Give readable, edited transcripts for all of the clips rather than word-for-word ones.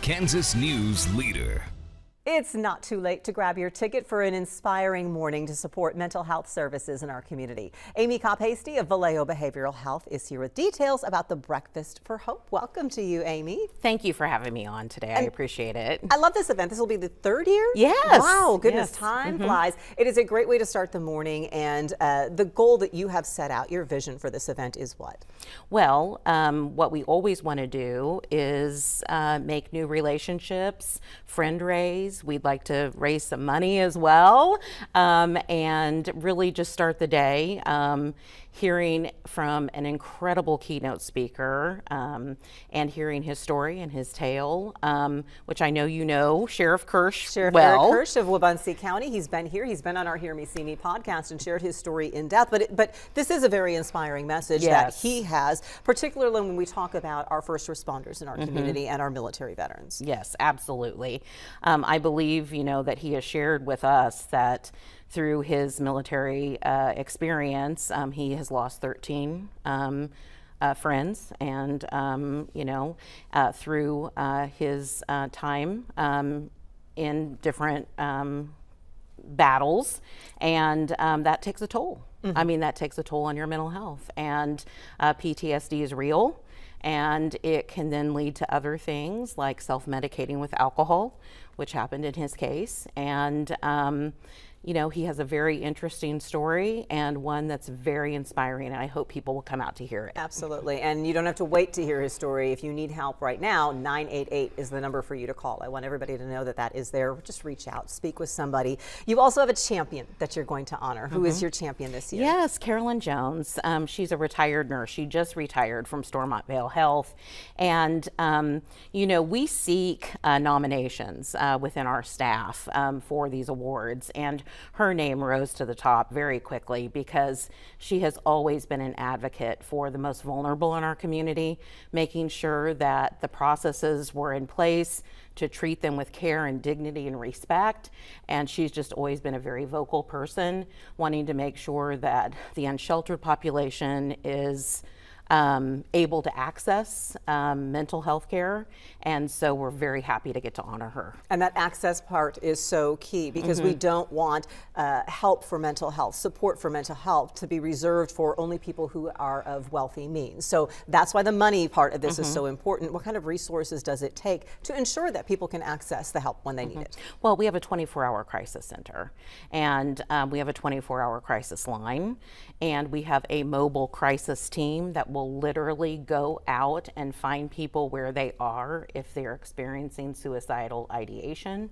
Kansas news leader. It's not too late to grab your ticket for an inspiring morning to support mental health services in our community. Amy Kopp-Hasty of Valeo Behavioral Health is here with details about the Breakfast for Hope. Welcome to you, Amy. Thank you for having me on today. I appreciate it. I love this event. This will be the third year? Yes. Wow, goodness, Yes. time flies. It is a great way to start the morning, and the goal that you have set out, your vision for this event is what? Well, what we always want to do is make new relationships, friend raise. We'd like to raise some money as well, and really just start the day hearing from an incredible keynote speaker and hearing his story and his tale, which I know you know, Sheriff Kirsch. Sheriff well. Eric Kirsch of Wabunsee County. He's been here. He's been on our Hear Me, See Me podcast and shared his story in depth. But this is a very inspiring message that he has, particularly when we talk about our first responders in our community and our military veterans. Yes, absolutely. I believe, that he has shared with us that through his military experience, he has lost 13 friends, and through his time in different battles, and that takes a toll. I mean, that takes a toll on your mental health, and PTSD is real. And it can then lead to other things like self-medicating with alcohol, which happened in his case. And, he has a very interesting story and one that's very inspiring, and I hope people will come out to hear it. Absolutely. And you don't have to wait to hear his story. If you need help right now, 988 is the number for you to call. I want everybody to know that that is there. Just reach out, speak with somebody. You also have a champion that you're going to honor. Who is your champion this year? Yes, Carolyn Jones. She's a retired nurse. She just retired from Stormont Vale Health. And, we seek nominations within our staff for these awards. And her name rose to the top very quickly because she has always been an advocate for the most vulnerable in our community, making sure that the processes were in place to treat them with care and dignity and respect. And she's just always been a very vocal person, wanting to make sure that the unsheltered population is able to access mental health care, and so we're very happy to get to honor her. And that access part is so key because we don't want help for mental health, support for mental health to be reserved for only people who are of wealthy means. So that's why the money part of this is so important. What kind of resources does it take to ensure that people can access the help when they need it? Well, we have a 24-hour crisis center, and we have a 24-hour crisis line, and we have a mobile crisis team that will literally go out and find people where they are if they're experiencing suicidal ideation.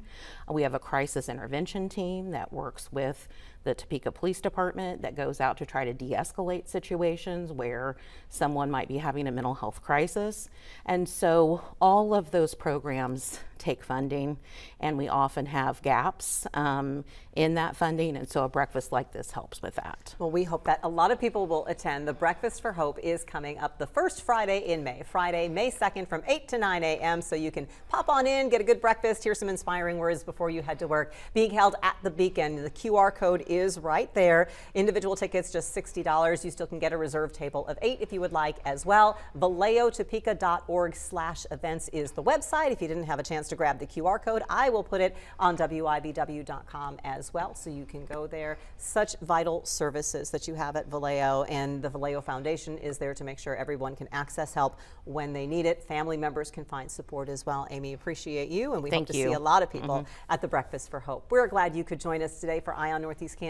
We have a crisis intervention team that works with the Topeka Police Department that goes out to try to de-escalate situations where someone might be having a mental health crisis. And so all of those programs take funding, and we often have gaps in that funding, and so a breakfast like this helps with that. Well, we hope that a lot of people will attend. The Breakfast for Hope is coming up the first Friday in May, Friday, May 2nd from 8 to 9 a.m. So you can pop on in, get a good breakfast, hear some inspiring words before you head to work. Being held at the Beacon. The QR code is right there. Individual tickets, just $60. You still can get a reserved table of 8 if you would like as well. ValeoTopeka.org/events is the website. If you didn't have a chance to grab the QR code, I will put it on WIBW.com as well, so you can go there. Such vital services that you have at Valeo, and the Valeo Foundation is there to make sure everyone can access help when they need it. Family members can find support as well. Amy, appreciate you, and we hope to see a lot of people at the Breakfast for Hope. We're glad you could join us today for Eye on Northeast Kansas.